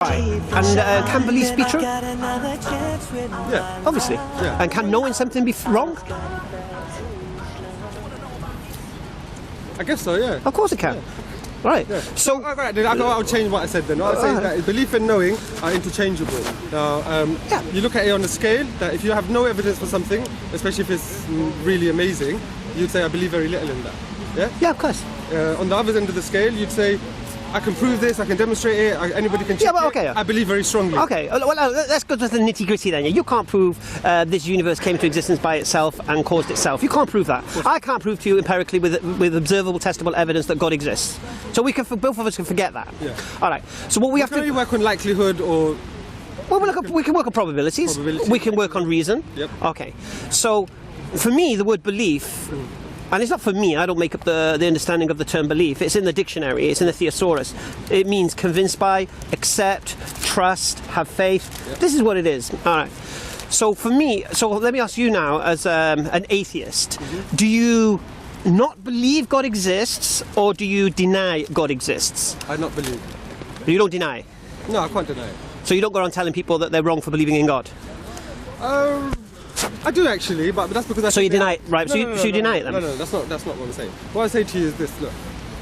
Right. And can beliefs be true? Yeah. Obviously. Yeah. And can knowing something be wrong? I guess so, yeah. Of course it can. Yeah. Right. Yeah. So, Right, then I'll change what I said then. What I say is that belief and knowing are interchangeable. Now, you look at it on a scale that if you have no evidence for something, especially if it's really amazing, you'd say I believe very little in that. Yeah? yeah, of course. On the other end of the scale, you'd say I can prove this, I can demonstrate it, anybody can check Yeah, but okay. it. I believe very strongly. Okay, well, let's go to the nitty-gritty then. You can't prove this universe came into existence by itself and caused itself. You can't prove that. I can't prove to you empirically with observable, testable evidence that God exists. So we can, both of us can forget that. Yeah. All right. So what we have Can to you work on likelihood or... well, we can work on probabilities. We can work on reason. Yep. Okay. So for me, the word belief. And it's not for me, I don't make up the understanding of the term belief. It's in the dictionary, it's in the thesaurus. It means convinced by, accept, trust, have faith. Yep. This is what it is. All right. So for me, so let me ask you now, as an atheist, do you not believe God exists, or do you deny God exists? I not believe. You don't deny. No, I can't deny it. So you don't go around telling people that they're wrong for believing in God? I do actually, but that's because I... So you deny it, right? No, So no, you deny it then? No, that's not what I'm saying. What I say to you is this, look.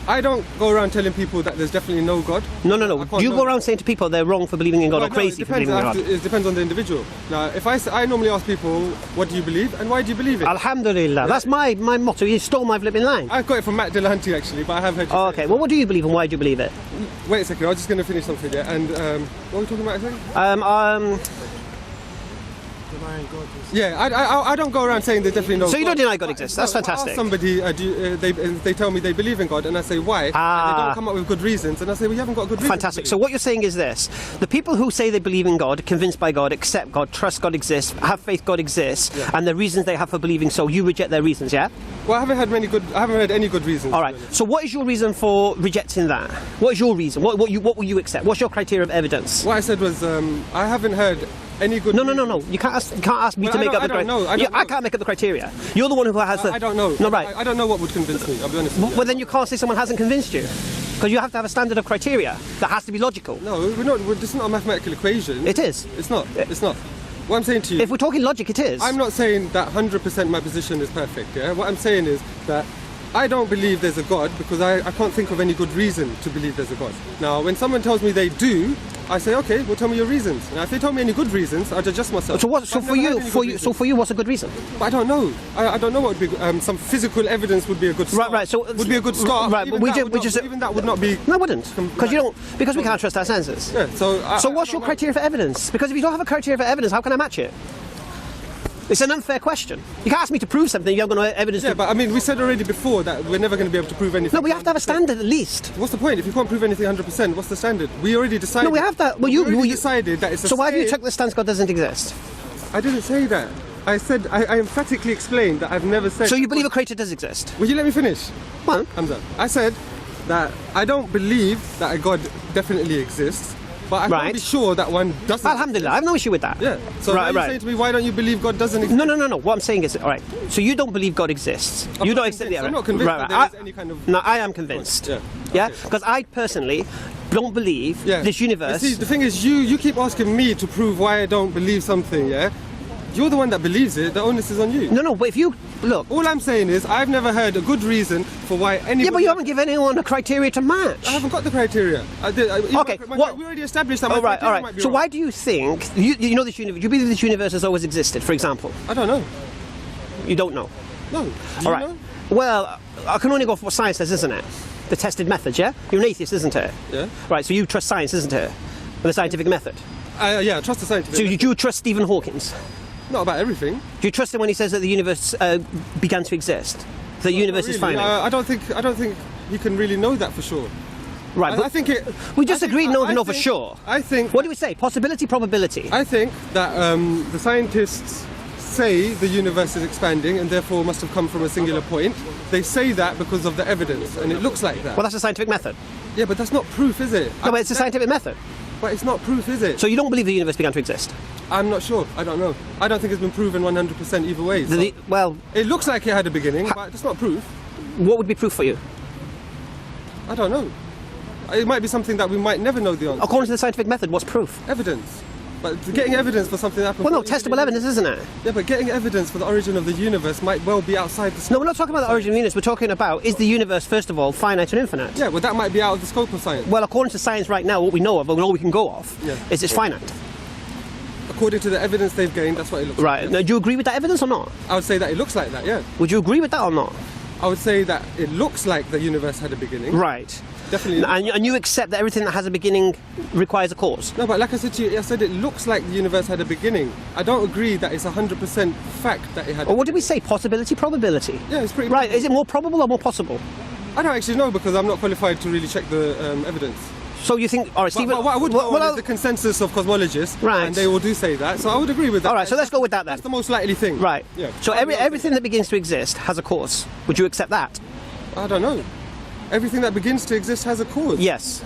I don't go around telling people that there's definitely no God. No. I can't Do you know go that. around saying to people they're wrong for believing in God, Well, or crazy it for believing in God? It depends on the individual. Now, if I normally ask people, what do you believe and why do you believe it? Alhamdulillah. That's my motto. You stole my flipping line. I got it from Matt Dillahunty actually, but I have heard you Oh, say okay. it. Well, what do you believe and why do you believe it? Wait a second, I was just going to finish something, yeah? And what are we talking about again? Yeah, I don't go around saying there's definitely no God. So you don't deny God exists. That's fantastic. Ask somebody, they tell me they believe in God, and I say why, and they don't come up with good reasons, and I say, well, you haven't got good reasons. Fantastic. So what you're saying is this: the people who say they believe in God, convinced by God, accept God, trust God exists, have faith God exists, Yeah. and the reasons they have for believing so, you reject their reasons, yeah? Well, I haven't heard any good reasons. All right. So what is your reason for rejecting that? What is your reason? What will you accept? What's your criteria of evidence? What I said was, I haven't heard any good. No. You can't ask me Well, to make up the I don't know. criteria. I can't make up the criteria. You're the one who has the. I don't know. No, right. I don't know what would convince me. I'll be honest with you. Well, then you can't say someone hasn't convinced you, because you have to have a standard of criteria that has to be logical. No, we're not. This is not a mathematical equation. It is. It's not. It's not. What I'm saying to you. If we're talking logic, it is. I'm not saying that 100% my position is perfect. Yeah. What I'm saying is that I don't believe there's a God because I can't think of any good reason to believe there's a God. Now, when someone tells me they do, I say, okay, well, tell me your reasons. Now, if they tell me any good reasons, I'll adjust myself. So what? So I've for never you, heard any good reasons. what's a good reason? But I don't know. I don't know what would be. Some physical evidence would be a good start. Right. So would be a good start. Right, but Even that would not be. No, it wouldn't, because you don't, because we can't trust our senses. Yeah. So what's your criteria for evidence? Because if you don't have a criteria for evidence, how can I match it? It's an unfair question. You can't ask me to prove something you haven't got no evidence. Yeah, but I mean, we said already before that we're never going to be able to prove anything. No, we have to have a standard at least. What's the point? If you can't prove anything 100%, what's the standard? We already decided. No, we have that. Well, you decided that it's a So why have you scale. took the stance God doesn't exist? I didn't say that. I said I emphatically explained that I've never said. So you believe a creator does exist? Will you let me finish? Well, Hamza, I said that I don't believe that a God definitely exists, but I can't be sure that one doesn't. Alhamdulillah, I have no issue with that. Yeah. So why are you saying to me, why don't you believe God doesn't exist? No. What I'm saying is, all right. So you don't believe God exists. You don't accept the I'm not convinced that there is any kind of. No, I am convinced. Yeah. Because I personally don't believe this universe. You see, the thing is, you keep asking me to prove why I don't believe something. Yeah. You're the one that believes it. The onus is on you. No. But if you look, all I'm saying is I've never heard a good reason for why anyone. Yeah, but you haven't given anyone a criteria to match. I haven't got the criteria. Okay. We already established that. All right. So why do you think you know this universe? You believe this universe has always existed? For example. I don't know. You don't know. No. Do you know? Well, I can only go for what science says, isn't it? The tested method. Yeah. You're an atheist, isn't it? Yeah. Right. So you trust science, isn't it? And the scientific method. Yeah. I trust the scientific. So method. do you trust Stephen Hawking? Not about everything. Do you trust him when he says that the universe began to exist? The universe is final. I don't think he can really know that for sure. Right. I think it. We just agreed no to know for sure. I think. What do we say? Possibility, probability. I think that the scientists say the universe is expanding and therefore must have come from a singular point. They say that because of the evidence, and it looks like that. Well, that's a scientific method. Yeah, but that's not proof, is it? No, but it's a scientific method. But it's not proof, is it? So you don't believe the universe began to exist? I'm not sure. I don't know. I don't think it's been proven 100% either way. So well, it looks like it had a beginning, but it's not proof. What would be proof for you? I don't know. It might be something that we might never know the answer. According to the scientific method, what's proof? Evidence. But getting evidence for something that happened... Well, no, testable evidence, isn't it? Yeah, but getting evidence for the origin of the universe might well be outside the scope. No, we're not talking about the origin of the universe. We're talking about, is the universe, first of all, finite and infinite? Yeah, well, that might be out of the scope of science. Well, according to science right now, what we know of, and all we can go off, Yeah. is it's finite. According to the evidence they've gained, that's what it looks like. Right. Now, do you agree with that evidence or not? I would say that it looks like that, yeah. Would you agree with that or not? I would say that it looks like the universe had a beginning. Right. Definitely. And you accept that everything that has a beginning requires a cause? No, but like I said to you, I said it looks like the universe had a beginning. I don't agree that it's 100% fact that it had. Or what did we say? Possibility, probability? Yeah, it's pretty. Right. Is it more probable or more possible? I don't actually know because I'm not qualified to really check the evidence. So you think, all right, Stephen... What I would go on is the consensus of cosmologists, Right. and they all do say that, so I would agree with that. All right, so let's go with that then. That's the most likely thing. Right. Yeah. So everything that begins to exist has a cause. Would you accept that? I don't know. Everything that begins to exist has a cause. Yes.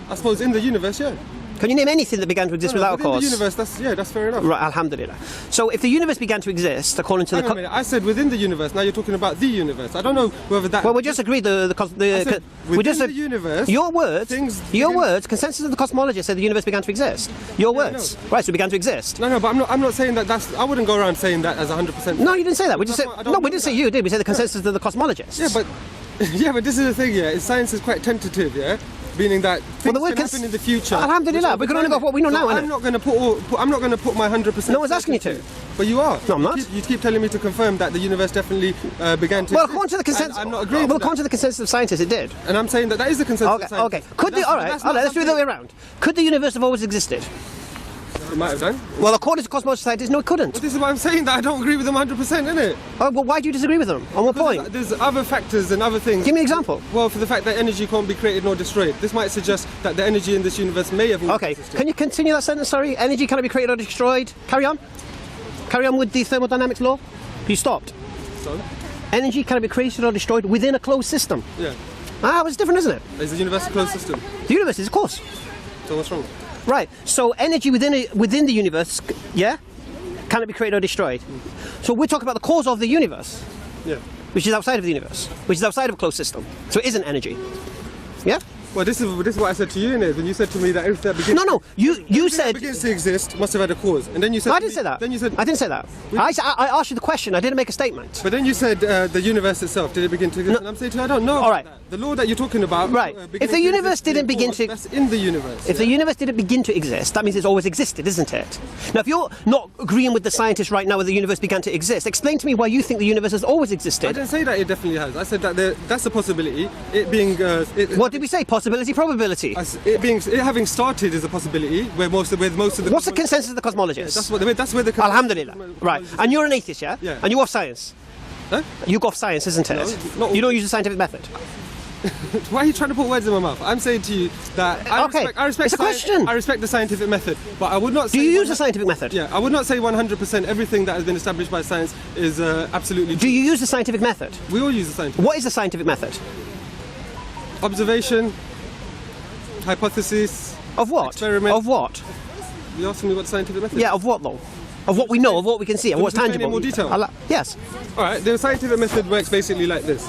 I suppose in the universe, yeah. Can you name anything that began to exist without a within cause? the universe, that's fair enough. Right, alhamdulillah. So if the universe began to exist, according to Hang on a minute, I said within the universe, now you're talking about the universe. I don't know whether that... Well, we just agreed I said we just within the universe, your words, things consensus of the cosmologists said the universe began to exist. Your words. Right, so it began to exist. No, but I'm not saying that I wouldn't go around saying that as 100%. No, you didn't say that. We just said, That's why I don't no, we know didn't say that. you, did we? Said the consensus of the cosmologists. Yeah, but this is the thing, yeah. Science is quite tentative, yeah. Meaning that things the word can happen in the future. Alhamdulillah, we can only go off what we know now, innit? I'm not going to put my 100%. No one's asking you to. But you are. No, I'm not. You keep telling me to confirm that the universe definitely began to. Well, exist, according to the consensus, I'm not agreeing. well, with according that. to the consensus of scientists, it did. And I'm saying that is the consensus. Okay, of science. okay. Could the all right, let's do it the other way around. Could the universe have always existed? It might have done. Well, according to cosmology scientists, no, it couldn't. But this is why I'm saying that I don't agree with them 100%, innit? Oh, well, why do you disagree with them? On what point? There's other factors and other things. Give me an example. Well, for the fact that energy can't be created nor destroyed. This might suggest that the energy in this universe may have always Okay, existed. can you continue that sentence? Sorry, energy cannot be created or destroyed. Carry on. Carry on with the thermodynamics law. You stopped. So, Energy cannot be created or destroyed within a closed system. yeah. Ah, it's different, isn't it? Is the universe a closed system? The universe is, of course. So what's wrong? Right. So energy within the universe, yeah, cannot be created or destroyed. So we're talking about the cause of the universe, Yeah. which is outside of the universe, which is outside of a closed system. So it isn't energy. Yeah. Well, this is what I said to you, innit? When you said to me that everything that begins... No. You said. that begins to exist must have had a cause. And then you said... No, I didn't say that. Then you said... I didn't say that. I asked you the question. I didn't make a statement. But then you said the universe itself, did it begin to exist? No. And I'm saying to you, I don't know All right. about that. The law that you're talking about... Right. If the universe didn't begin to... That's in the universe. If the universe didn't begin to exist, that means it's always existed, isn't it? Now, if you're not agreeing with the scientists right now where the universe began to exist, explain to me why you think the universe has always I existed. didn't say that it definitely has. I said that that's a possibility. It being... What did we say? Possibility, probability. It having started is a possibility where most of the... What's the consensus of the cosmologists? That's where the... Alhamdulillah. Right. And you're an atheist, yeah? Yeah. And you off science? Huh? You go off science, isn't it? No, You don't use the scientific method. Why are you trying to put words in my mouth? I'm saying to you that I Okay, respect it's a question. I respect the scientific method, but I would not say... Do you use the scientific method? Yeah, I would not say 100% everything that has been established by science is absolutely Do true. you use the scientific method? We all use the scientific What is the scientific method? observation, hypothesis. Of what? Experiment. Of what? You asking me what scientific method? Yeah, of what though? Of what we know, of what we can see, of Can what's you explain it tangible. in more detail? Yes. All right. The scientific method works basically like this.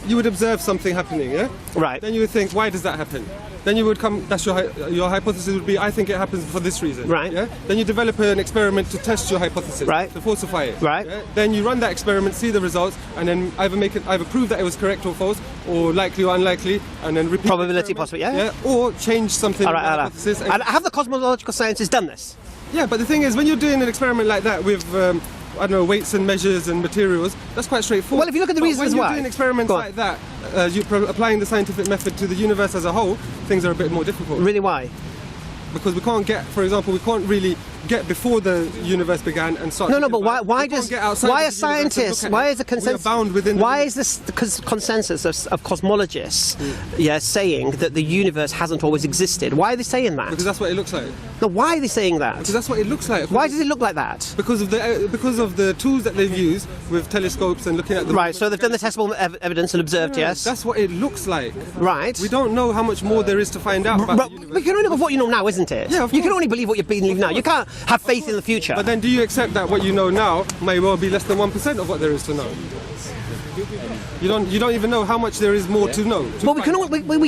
You would observe something happening, yeah? Right. Then you would think, why does that happen? Then you would come. That's your hypothesis would be, I think it happens for this reason. Right. Yeah. Then you develop an experiment to test your hypothesis. Right. To falsify it. Right. Yeah? Then you run that experiment, see the results, and then either prove that it was correct or false, or likely or unlikely, and then repeat. Probability the possible, experiment, yeah. Or change something All in right, the all right. hypothesis. And have the cosmological sciences done this? Yeah, but the thing is, when you're doing an experiment like that with, I don't know, weights and measures and materials, that's quite straightforward. Well, if you look at the But reasons when you're why- doing experiments Go on. like that, applying the scientific method to the universe as a whole, things are a bit more difficult. Really, why? Because we can't get, for example, we can't really get before the universe began and start. No, thinking but about it. why We can't does get outside why of are the universe and look scientists? at Why it. is the consensus? We are bound within. Why is this the consensus of cosmologists? Yeah, saying that the universe hasn't always existed. Why are they saying that? Because that's what it looks like. No, why are they saying that? Because that's what it looks like. Why does it look like that? Because of the tools that they've used with telescopes and looking at the. Right. So they've done the testable evidence and observed. Yes. That's what it looks like. Right. We don't know how much more there is to find out about But the universe. we can only go with what you know now, isn't it? Yeah, of You can course. only believe what you believe now. You can't have faith in the future. But then do you accept that what you know now may well be less than 1% of what there is to know? You don't even know how much there is more to know. But we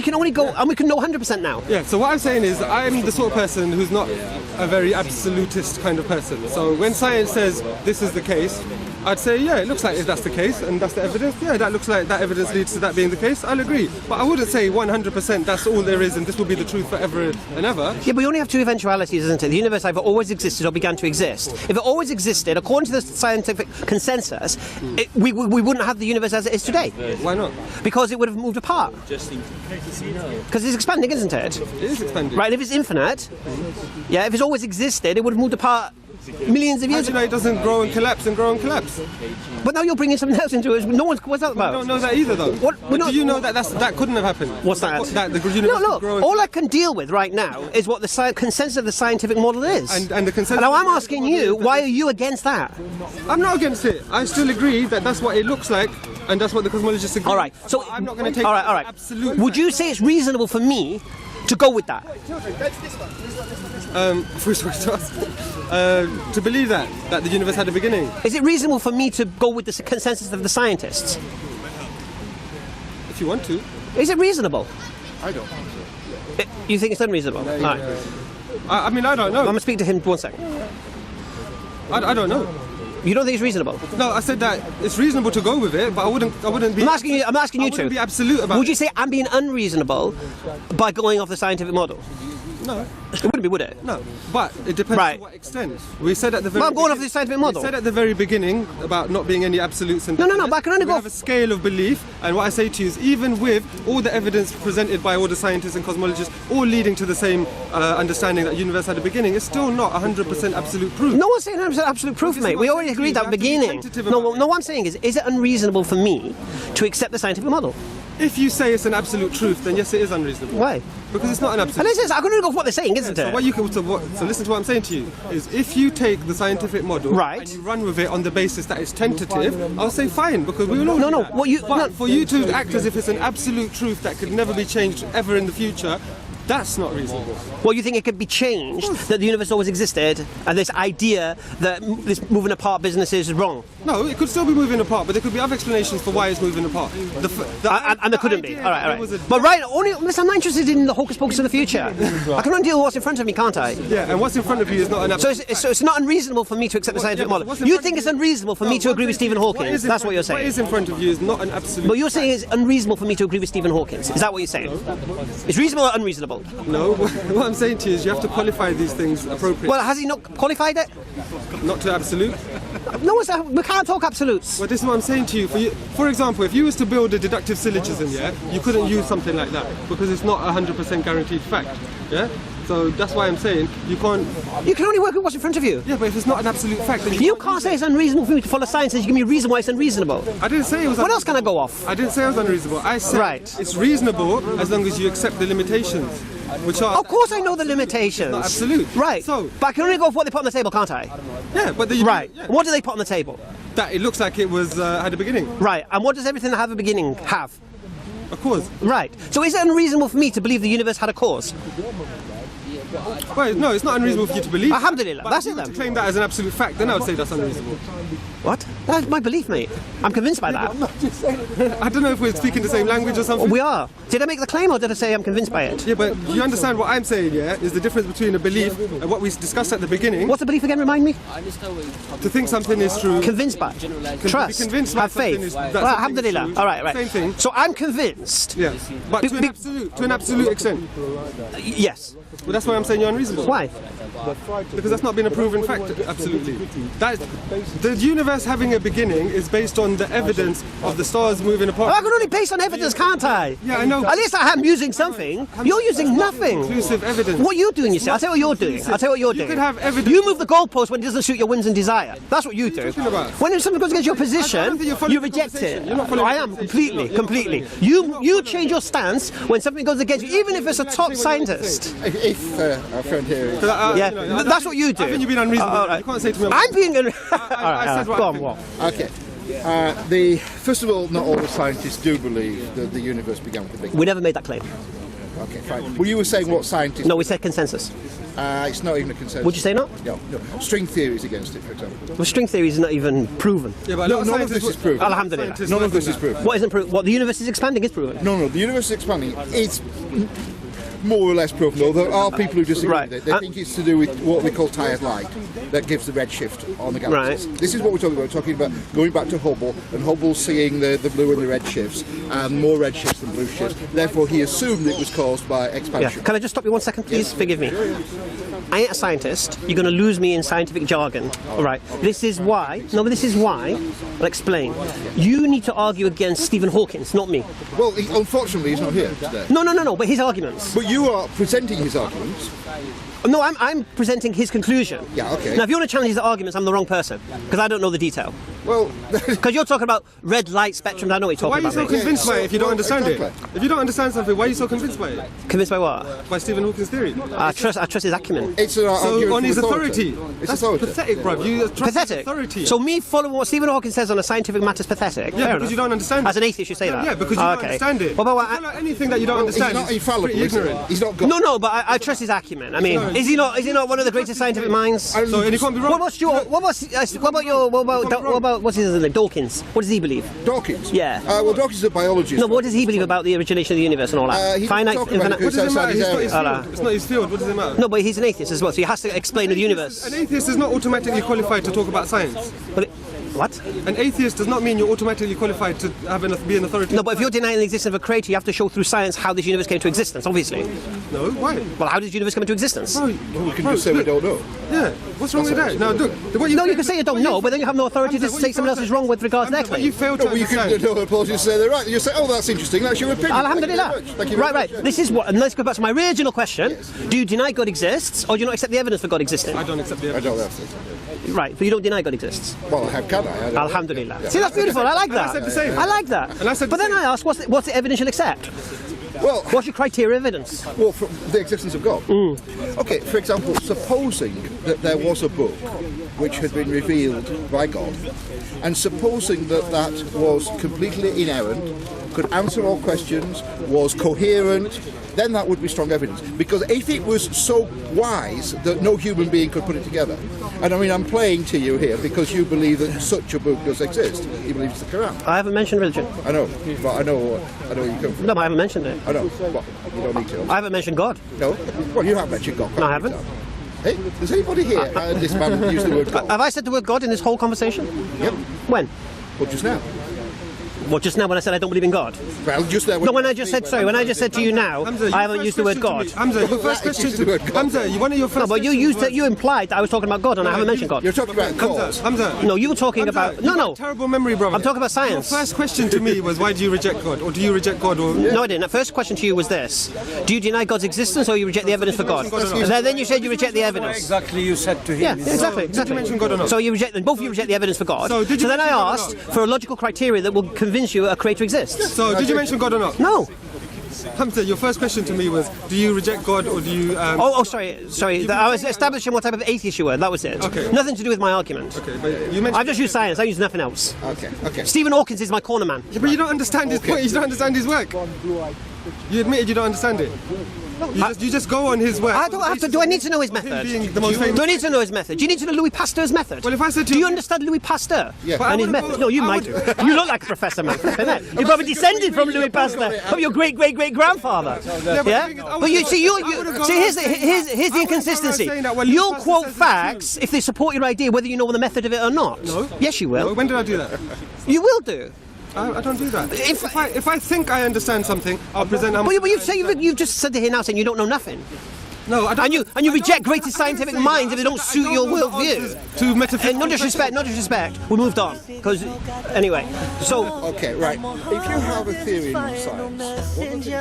can only go, and we can know 100% now. Yeah, so what I'm saying is I'm the sort of person who's not a very absolutist kind of person. So when science says this is the case, I'd say, yeah, it looks like if that's the case and that's the evidence, yeah, that looks like that evidence leads to that being the case, I'll agree. But I wouldn't say 100% that's all there is and this will be the truth forever and ever. Yeah, but we only have two eventualities, isn't it? The universe either always existed or began to exist. If it always existed, according to the scientific consensus, we wouldn't have the universe as it is today. Why not? Because it would have moved apart. Because it's expanding, isn't it? It is expanding. Right, if it's infinite, yeah, if it's always existed, it would have moved apart millions of years ago. It doesn't grow and collapse and grow and collapse. But now you're bringing something else into it. No one's. What's that about? I don't know that either, though. Do you know that couldn't have happened? What's that? Look. All I can deal with right now is what the consensus of the scientific model is. And the consensus. And now I'm asking you, why are you against that? I'm not against it. I still agree that that's what it looks like, and that's what the cosmologists agree. All right. So I'm not going to take. All right. Absolute. Would you say it's reasonable for me to go with that? To believe that the universe had a beginning. Is it reasonable for me to go with the consensus of the scientists? If you want to. Is it reasonable? I don't think so. You think it's unreasonable? No, all right. I mean, I don't know. I'm going to speak to him 1 second. I don't know. You don't think it's reasonable? No, I said that it's reasonable to go with it, but I wouldn't be. I'm asking you to. Be absolute about. Would you say I'm being unreasonable by going off the scientific model? No. It wouldn't be, would it? No. But it depends to what extent. We said at the very. I'm going off the scientific model. We said at the very beginning about not being any absolutes and. No. But I can only go. We have a scale of belief, and what I say to you is, even with all the evidence presented by all the scientists and cosmologists, all leading to the same understanding that the universe had a beginning, it's still not 100% absolute proof. No one's saying 100% absolute proof, mate. We already agreed at the beginning. No, what I'm saying is it unreasonable for me to accept the scientific model? If you say it's an absolute truth, then yes, it is unreasonable. Why? Because it's not an absolute. And I can only go for what they're saying, isn't it? So listen to what I'm saying to you. Is if you take the scientific model and you run with it on the basis that it's tentative, I'll say fine, because we will all do that. But for you to act as if it's an absolute truth that could never be changed ever in the future, that's not reasonable. Well, you think it could be changed, that the universe always existed, and this idea that this moving apart business is wrong? No, it could still be moving apart, but there could be other explanations for why it's moving apart. And there couldn't be. All right. But listen, I'm not interested in the hocus pocus of the future. I can only deal with what's in front of me, can't I? Yeah, and what's in front of you is not an absolute. So it's not unreasonable for me to accept the scientific model. You think it's unreasonable for me to agree with Stephen Hawking? That's what you're saying. What is in front of you is not an absolute. But you're saying it's unreasonable for me to agree with Stephen Hawking. Is that what you're saying? It's reasonable or unreasonable? No. What I'm saying to you is you have to qualify these things appropriately. Well, has he not qualified it? Not to absolute. No, we can't talk absolutes. Well, this is what I'm saying to you. For example, if you was to build a deductive syllogism, you couldn't use something like that because it's not 100% guaranteed fact. Yeah. So that's why I'm saying you can't. You can only work with what's in front of you. Yeah, but if it's not an absolute fact, then you can't say it's unreasonable for me to follow science and you give me a reason why it's unreasonable. I didn't say it was. What else can I go off? I didn't say it was unreasonable. I said it's reasonable as long as you accept the limitations, which are. Of course, I know the limitations. Not absolute. Right. So, but I can only go off what they put on the table, can't I? Yeah, but right. Yeah. What do they put on the table? That it looks like it was had a beginning. Right. And what does everything that have a beginning have? A cause. Right. So is it unreasonable for me to believe the universe had a cause? Well, no, it's not unreasonable for you to believe. Alhamdulillah, that's it then. To claim that as an absolute fact, then I would say that's unreasonable. What? That's my belief, mate. I'm convinced by that. I don't know if we're speaking the same language or something. We are. Did I make the claim or did I say I'm convinced by it? Yeah, but you understand what I'm saying, yeah? Is the difference between a belief and what we discussed at the beginning. What's the belief again, remind me? To think something is true. Convinced by. Trust. Be convinced by have faith. Alhamdulillah. All right. Same thing. So I'm convinced. Yeah. But to an absolute extent. Yes. Well, that's why I'm saying you're unreasonable. Why? Because that's not been a proven fact, absolutely. The universe having a beginning is based on the evidence of the stars moving apart. I can only base on evidence, can't I? Yeah, I know. At least I am using something. You're using nothing. Conclusive evidence. What are you doing, you see? I'll tell you what you're doing. You could have evidence. You move the goalpost when it doesn't suit your whims and desire. That's what you do. When something goes against your position, you reject it. I am, completely. You change your stance when something goes against you, even if it's a top scientist. If our friend here is... that's what you do. I think you've been unreasonable. You can't say to me... I'm being unreasonable. I said what I think. Okay. First of all, not all the scientists do believe that the universe began with the Big Bang. We never made that claim. Okay, fine. Well, you were saying what scientists... No, we said consensus. It's not even a consensus. Would you say not? No. String theory is against it, for example. Well, string theory is not even proven. Yeah, but No, none of this is proven. Alhamdulillah. None of this is proven. What isn't proven? What the universe is expanding is proven. No, the universe is expanding. It's more or less proven, though there are people who disagree Right. with it. They think it's to do with what we call tired light that gives the redshift on the galaxies. Right. This is what we're talking about. We're talking about going back to Hubble, and Hubble seeing the blue and the red shifts, and more red shifts than blue shifts. Therefore, he assumed it was caused by Yeah. expansion. Can I just stop you 1 second, please? Forgive me. I ain't a scientist. You're going to lose me in scientific jargon. All right. This is why. No, but this is why. I'll explain. You need to argue against Stephen Hawkins, not me. Well, unfortunately, he's not here today. No. But his arguments. But you are presenting his arguments. No, I'm presenting his conclusion. Yeah, okay. Now, if you want to challenge his arguments, I'm the wrong person because I don't know the detail. Well, Because you're talking about red light spectrum. I know what you're Why are talking you about. so mate. convinced by it if you don't understand exactly. it? If you don't understand something, why are you so convinced by it? Convinced by what? By Stephen Hawking's theory. I trust his acumen. it's an argument So on from his authority. It's That's authority. pathetic, bruv. You trust his Pathetic. authority. So me following what Stephen Hawking says on a scientific matter is pathetic. Yeah, Fair because enough. you don't understand it. As an atheist, you say that. Yeah, because you Oh, don't understand it. What about I feel like anything that you don't He's understand not is infallible. pretty is he? ignorant. He's not God. No, but I trust his acumen. I mean, is he not one of the greatest scientific minds? So, and you can't be wrong. What about what's his name? Dawkins. What does he believe? Dawkins? Yeah. Well, Dawkins is a biologist. No, but what does he believe about the origination of the universe and all that? He Finite, doesn't talk about infinite. it What does it matter? outside It's his not his area. field. It's not his field. What does it matter? No, but he's an atheist as well, so he has to explain the universe. An atheist is not automatically qualified to talk about science. But what? An atheist does not mean you're automatically qualified to be an authority. No, but if you're denying the existence of a creator, you have to show through science how this universe came to existence, obviously. No, why? Well, how did the universe come into existence? Bro, We can just say we don't know. Yeah, what's wrong with that? Now, look, what No, you can say you don't know, but then you have no authority to say someone else is wrong with regards to their What you claim. fail to No, well, you can understand. no apologies say they're right. You say, oh, that's interesting. That's your opinion. Alhamdulillah. Thank you very Right. much. This is what, and let's go back to my original question. Do you deny God exists, or do you not accept the evidence for God existing? I don't accept the I evidence. don't have to. Right, but you don't deny God exists. Well, how can I? don't know. Alhamdulillah. Yeah. See, that's beautiful. I like I said the that. same. I like that. And I said But the then I same. ask, what's the evidence you'll accept? Well, What's your criteria of evidence? well, from the existence of God. Okay, for example, supposing that there was a book which had been revealed by God, and supposing that that was completely inerrant, could answer all questions, was coherent, then that would be strong evidence. Because if it was so wise that no human being could put it together, and I mean, I'm playing to you here because you believe that such a book does exist. You believe it's the Quran. I haven't mentioned religion. I know, but I know where you come from. No, but I haven't mentioned it. I know, but you don't need to. I haven't mentioned God. No? Well, you have mentioned God. No, I haven't. Hey, does anybody here heard this man use the word God? Have I said the word God in this whole conversation? Yep. When? Well, just now. Well, just now when I said I don't believe in God. Well, just there. No, when I just said, sorry, when I just said to you now, Hamza, your I haven't first used the word question to God. me- Hamza, your Well, first that is question the word God. Hamza, one of your first No, but you questions used was- it, you implied that I was talking about God and I haven't mentioned God. You're talking about cause. Hamza. No, you were talking Hamza, about... you No, got no. terrible memory, brother. I'm talking about science. Your first question to me was, why do you reject God? Or do you reject God? Or No, I didn't. The first question to you was this. Do you deny God's existence or you reject the evidence for God? And then you said you reject the evidence. Exactly, you said to him. Yeah, exactly. Did you mention God or not? So you reject, both of you reject the evidence for God. So did you then I mention God or asked not? for a logical criteria that will convince you a creator exists. So, did you mention God or not? No. Hamza, your first question to me was, do you reject God or do you... Sorry. I was establishing what type of atheist you were. That was it. Okay. Nothing to do with my argument. Okay, but you mentioned... I've just used science. I use nothing else. Okay. Stephen Hawkins is my corner man. Yeah, but you don't understand his point. You don't understand his work. You admitted you don't understand it. You just go on his work. I don't have to. Do I need to know his method? Him being the most famous. Do I need to know his method? Do you need to know Louis Pasteur's method? Well, if I said to do you- you understand Louis Pasteur? Yeah. But I And his wouldn't method? go- No, you I might would- do. You look like a professor, man. You probably descended from Louis Pasteur, from your great grandfather. Yeah, but the Yeah. thing is, I But would've you gone- see, I would've gone here's around saying here's that. the I would've gone around inconsistency. saying that when You'll Louis quote Pasteur says facts if they support your idea, whether you know the method of it or not. No. Yes, you No, will. when did I do that? You will do. I don't do that. If- If I think I understand something, I'll present. But you've just said here now saying you don't know nothing. No, I don't. And you I don't- reject I greatest didn't scientific say minds that. if they don't I suit your know the worldview. answers to metaphysical And no disrespect, we moved on. Because, anyway, so... Okay, right. If you have a theory in science, what does it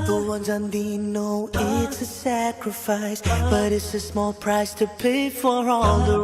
The ones on the know it's a sacrifice, but it's a small price to pay for all the